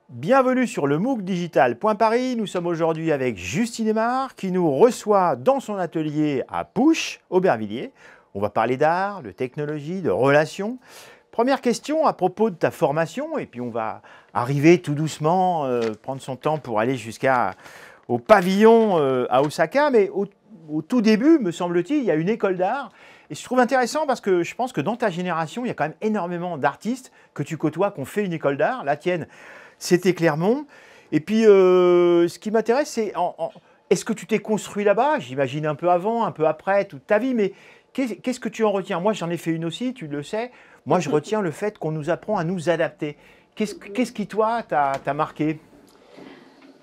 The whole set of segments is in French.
Bienvenue sur le MOOC Digital.Paris. Nous sommes aujourd'hui avec Justine Aymar qui nous reçoit dans son atelier à Pouche, Aubervilliers. On va parler d'art, de technologie, de relations. Première question à propos de ta formation, et puis on va arriver tout doucement, prendre son temps pour aller jusqu'au pavillon à Osaka. Mais au tout début, me semble-t-il, il y a une école d'art. Et je trouve intéressant parce que je pense que dans ta génération, il y a quand même énormément d'artistes que tu côtoies, qui ont fait une école d'art. La tienne, c'était Clermont. Et puis, ce qui m'intéresse, c'est est-ce que tu t'es construit là-bas? J'imagine un peu avant, un peu après, toute ta vie, mais qu'est-ce que tu en retiens? Moi, j'en ai fait une aussi, tu le sais. Moi, je retiens le fait qu'on nous apprend à nous adapter. Qu'est-ce qui, toi, t'a marqué?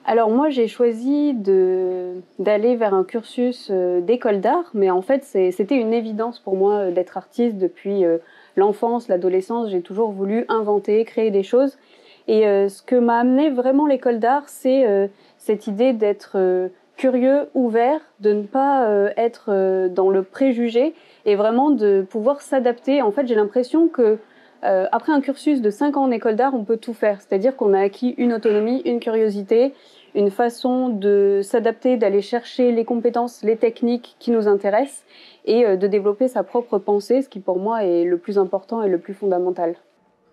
Alors moi, j'ai choisi d'aller vers un cursus d'école d'art, mais en fait, c'était une évidence pour moi d'être artiste depuis l'enfance, l'adolescence. J'ai toujours voulu inventer, créer des choses. Et ce que m'a amené vraiment l'école d'art, c'est cette idée d'être curieux, ouvert, de ne pas être dans le préjugé et vraiment de pouvoir s'adapter. En fait, j'ai l'impression que après un cursus de 5 ans en école d'art, on peut tout faire. C'est-à-dire qu'on a acquis une autonomie, une curiosité, une façon de s'adapter, d'aller chercher les compétences, les techniques qui nous intéressent et de développer sa propre pensée, ce qui pour moi est le plus important et le plus fondamental.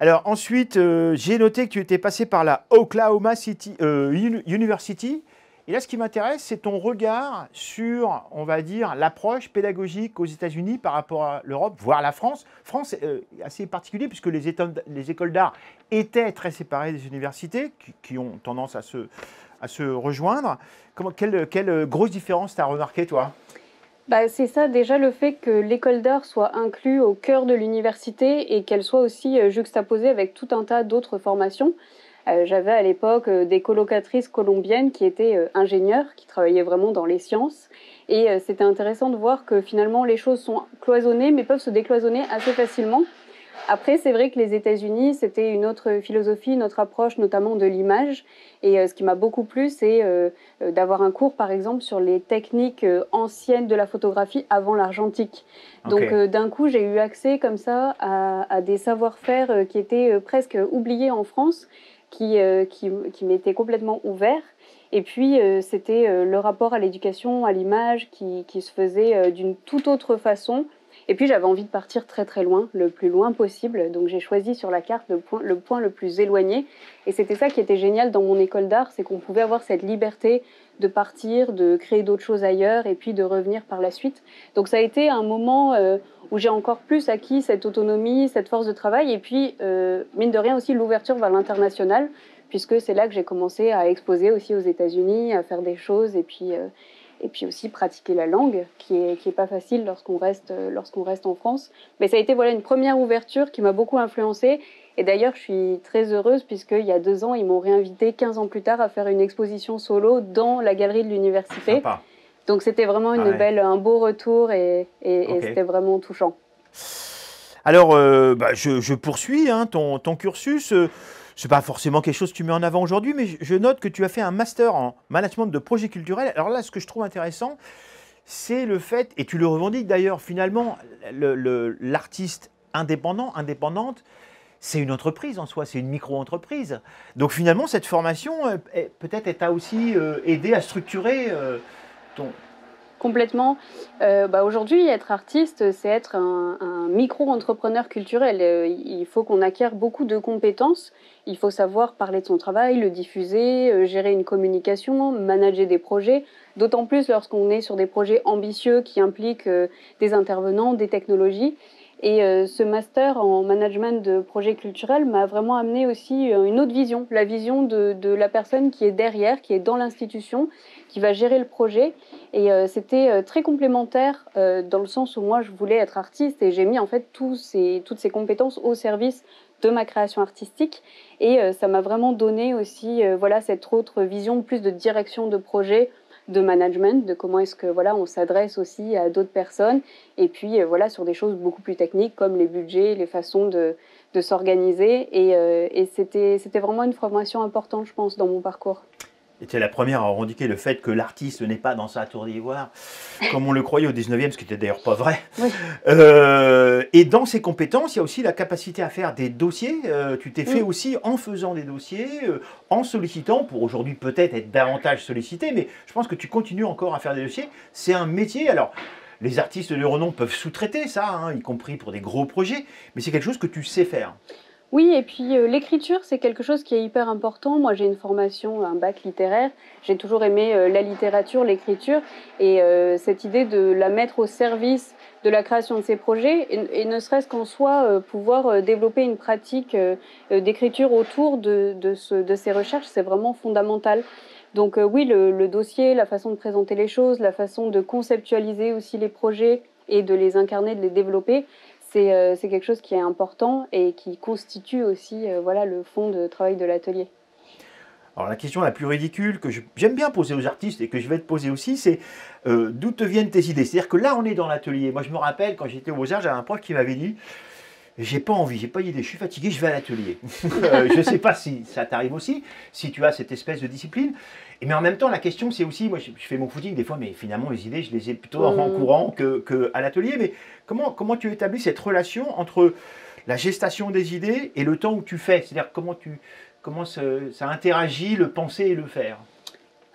Alors ensuite, j'ai noté que tu étais passé par la Oklahoma City University. Et là, ce qui m'intéresse, c'est ton regard sur, on va dire, l'approche pédagogique aux États-Unis par rapport à l'Europe, voire la France. France est assez particulier puisque les écoles d'art étaient très séparées des universités qui ont tendance à se rejoindre. Quelle grosse différence tu as remarqué, toi? Bah, c'est ça, déjà le fait que l'école d'art soit inclue au cœur de l'université et qu'elle soit aussi juxtaposée avec tout un tas d'autres formations. J'avais à l'époque des colocatrices colombiennes qui étaient ingénieures, qui travaillaient vraiment dans les sciences. Et c'était intéressant de voir que finalement les choses sont cloisonnées, mais peuvent se décloisonner assez facilement. Après, c'est vrai que les États-Unis, c'était une autre philosophie, une autre approche, notamment de l'image. Et ce qui m'a beaucoup plu, c'est d'avoir un cours, par exemple, sur les techniques anciennes de la photographie avant l'argentique. Donc, Ok. d'un coup, j'ai eu accès comme ça à des savoir-faire qui étaient presque oubliés en France, qui m'étaient complètement ouverts. Et puis, c'était le rapport à l'éducation, à l'image, qui se faisait d'une toute autre façon. Et puis j'avais envie de partir très très loin, le plus loin possible. Donc j'ai choisi sur la carte le point le plus éloigné. Et c'était ça qui était génial dans mon école d'art, c'est qu'on pouvait avoir cette liberté de partir, de créer d'autres choses ailleurs et puis de revenir par la suite. Donc ça a été un moment où j'ai encore plus acquis cette autonomie, cette force de travail et puis mine de rien aussi l'ouverture vers l'international puisque c'est là que j'ai commencé à exposer aussi aux États-Unis, à faire des choses et puis aussi pratiquer la langue, qui est pas facile lorsqu'on reste en France. Mais ça a été voilà une première ouverture qui m'a beaucoup influencée. Et d'ailleurs, je suis très heureuse puisqu'il y a 2 ans, ils m'ont réinvité 15 ans plus tard à faire une exposition solo dans la galerie de l'université. Sympa. Donc c'était vraiment Ah ouais. un beau retour et Ok. c'était vraiment touchant. Alors, je poursuis hein, ton cursus. Ce n'est pas forcément quelque chose que tu mets en avant aujourd'hui, mais je note que tu as fait un master en management de projets culturels. Alors là, ce que je trouve intéressant, c'est le fait, et tu le revendiques d'ailleurs, finalement, l'artiste indépendante, c'est une entreprise en soi, c'est une micro-entreprise. Donc finalement, cette formation, peut-être, elle t'a aussi aidé à structurer ton... Complètement. Aujourd'hui, être artiste, c'est être un micro-entrepreneur culturel. Il faut qu'on acquiert beaucoup de compétences. Il faut savoir parler de son travail, le diffuser, gérer une communication, manager des projets. D'autant plus lorsqu'on est sur des projets ambitieux qui impliquent des intervenants, des technologies. Et ce master en management de projets culturels m'a vraiment amené aussi une autre vision, la vision de la personne qui est derrière, qui est dans l'institution, qui va gérer le projet. Et c'était très complémentaire dans le sens où moi je voulais être artiste et j'ai mis en fait toutes ces compétences au service de ma création artistique et ça m'a vraiment donné aussi voilà cette autre vision plus de direction de projet, de management, de comment est-ce que voilà on s'adresse aussi à d'autres personnes et puis voilà sur des choses beaucoup plus techniques comme les budgets, les façons de s'organiser et c'était vraiment une formation importante je pense dans mon parcours. Et tu es la première à revendiquer le fait que l'artiste n'est pas dans sa tour d'ivoire, comme on le croyait au 19e, ce qui n'était d'ailleurs pas vrai. Oui. Et dans ces compétences, il y a aussi la capacité à faire des dossiers. Tu t'es fait aussi en faisant des dossiers, en sollicitant, pour aujourd'hui peut-être être davantage sollicité, mais je pense que tu continues encore à faire des dossiers. C'est un métier. Alors, les artistes de renom peuvent sous-traiter ça, hein, y compris pour des gros projets, mais c'est quelque chose que tu sais faire. Oui, et puis l'écriture, c'est quelque chose qui est hyper important. Moi, j'ai une formation, un bac littéraire. J'ai toujours aimé la littérature, l'écriture, et cette idée de la mettre au service de la création de ces projets, et ne serait-ce qu'en soi, pouvoir développer une pratique d'écriture autour de ces recherches, c'est vraiment fondamental. Donc oui, le dossier, la façon de présenter les choses, la façon de conceptualiser aussi les projets et de les incarner, de les développer, c'est quelque chose qui est important et qui constitue aussi voilà, le fond de travail de l'atelier. Alors la question la plus ridicule que j'aime bien poser aux artistes et que je vais te poser aussi, c'est d'où te viennent tes idées? C'est-à-dire que là, on est dans l'atelier. Moi, je me rappelle, quand j'étais aux Beaux-Arts, j'avais un prof qui m'avait dit j'ai pas envie, j'ai pas d'idée, je suis fatigué, je vais à l'atelier. Je ne sais pas si ça t'arrive aussi, si tu as cette espèce de discipline. Mais en même temps, la question, c'est aussi, moi je fais mon footing des fois, mais finalement, les idées, je les ai plutôt en courant qu'à l'atelier. Mais comment tu établis cette relation entre la gestation des idées et le temps où tu fais? C'est-à-dire comment ça interagit le penser et le faire?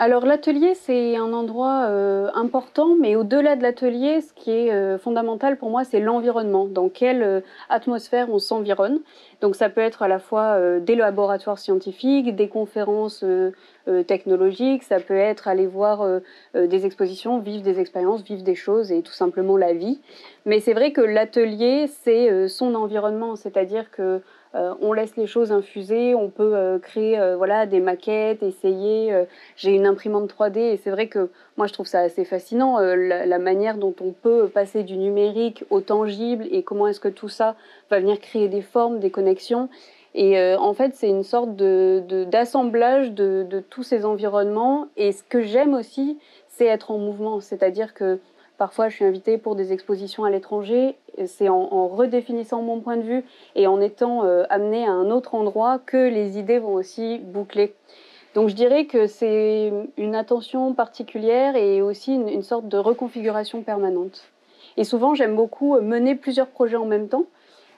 Alors l'atelier, c'est un endroit important, mais au-delà de l'atelier, ce qui est fondamental pour moi, c'est l'environnement. Dans quelle atmosphère on s'environne. Donc ça peut être à la fois des laboratoires scientifiques, des conférences technologiques, ça peut être aller voir des expositions, vivre des expériences, vivre des choses et tout simplement la vie. Mais c'est vrai que l'atelier, c'est son environnement, c'est-à-dire que on laisse les choses infuser, on peut créer voilà, des maquettes, essayer. J'ai une imprimante 3D et c'est vrai que moi je trouve ça assez fascinant, la manière dont on peut passer du numérique au tangible et comment est-ce que tout ça va venir créer des formes, des connexions. Et en fait, c'est une sorte d'assemblage de tous ces environnements. Et ce que j'aime aussi, c'est être en mouvement. C'est-à-dire que parfois, je suis invitée pour des expositions à l'étranger. C'est en redéfinissant mon point de vue et en étant amenée à un autre endroit que les idées vont aussi boucler. Donc je dirais que c'est une attention particulière et aussi une sorte de reconfiguration permanente. Et souvent, j'aime beaucoup mener plusieurs projets en même temps.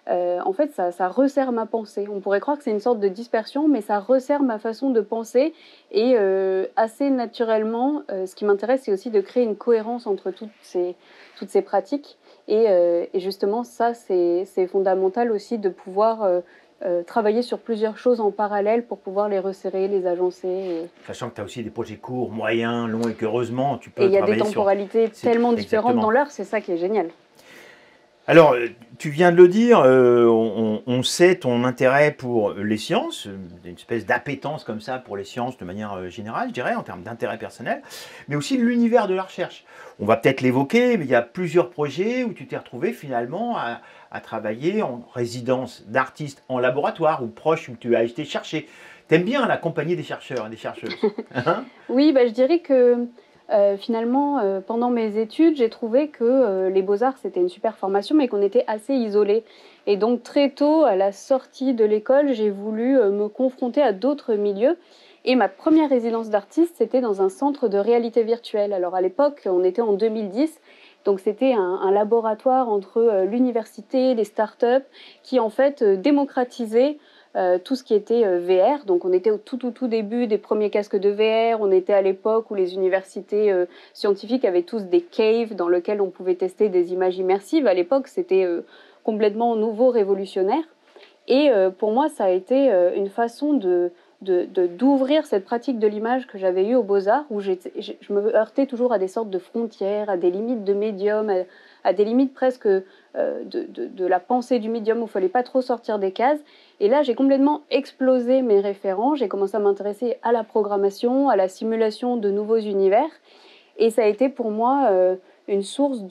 En fait, ça resserre ma pensée. On pourrait croire que c'est une sorte de dispersion, mais ça resserre ma façon de penser. Et assez naturellement, ce qui m'intéresse, c'est aussi de créer une cohérence entre toutes ces pratiques. Et justement, ça, c'est fondamental aussi de pouvoir travailler sur plusieurs choses en parallèle pour pouvoir les resserrer, les agencer. Sachant que tu as aussi des projets courts, moyens, longs et qu'heureusement, tu peux Et il y a travailler des temporalités tellement différentes dans l'heure, c'est ça qui est génial. Alors, tu viens de le dire, on sait ton intérêt pour les sciences, une espèce d'appétence comme ça pour les sciences de manière générale, je dirais, en termes d'intérêt personnel, mais aussi l'univers de la recherche. On va peut-être l'évoquer, mais il y a plusieurs projets où tu t'es retrouvé finalement à travailler en résidence d'artiste en laboratoire ou proche où tu as été chercher. T'aimes bien la compagnie des chercheurs et des chercheuses, hein? Oui, bah, je dirais que finalement, pendant mes études, j'ai trouvé que les beaux-arts, c'était une super formation, mais qu'on était assez isolés. Et donc très tôt, à la sortie de l'école, j'ai voulu me confronter à d'autres milieux. Et ma première résidence d'artiste, c'était dans un centre de réalité virtuelle. Alors à l'époque, on était en 2010, donc c'était un laboratoire entre l'université, les startups, qui en fait démocratisait tout ce qui était VR. Donc on était au tout début des premiers casques de VR. On était à l'époque où les universités scientifiques avaient tous des caves dans lesquelles on pouvait tester des images immersives. À l'époque, c'était complètement nouveau, révolutionnaire. Et pour moi, ça a été une façon d'ouvrir cette pratique de l'image que j'avais eue aux Beaux-Arts, où je me heurtais toujours à des sortes de frontières, à des limites de médium, à des limites presque de la pensée du médium où il ne fallait pas trop sortir des cases. Et là, j'ai complètement explosé mes référents. J'ai commencé à m'intéresser à la programmation, à la simulation de nouveaux univers. Et ça a été pour moi une source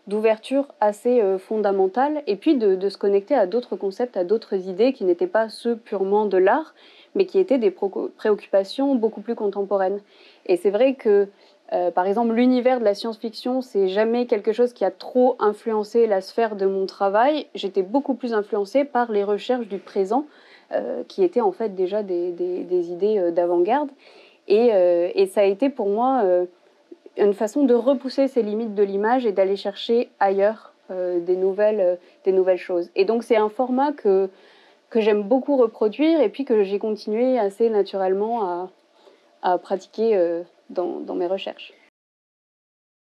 d'ouverture assez fondamentale. Et puis de se connecter à d'autres concepts, à d'autres idées qui n'étaient pas ceux purement de l'art, mais qui étaient des préoccupations beaucoup plus contemporaines. Et c'est vrai que par exemple, l'univers de la science-fiction, c'est jamais quelque chose qui a trop influencé la sphère de mon travail. J'étais beaucoup plus influencée par les recherches du présent, qui étaient en fait déjà des idées d'avant-garde. Et ça a été pour moi une façon de repousser ces limites de l'image et d'aller chercher ailleurs des nouvelles choses. Et donc c'est un format que j'aime beaucoup reproduire et puis que j'ai continué assez naturellement à pratiquer dans mes recherches.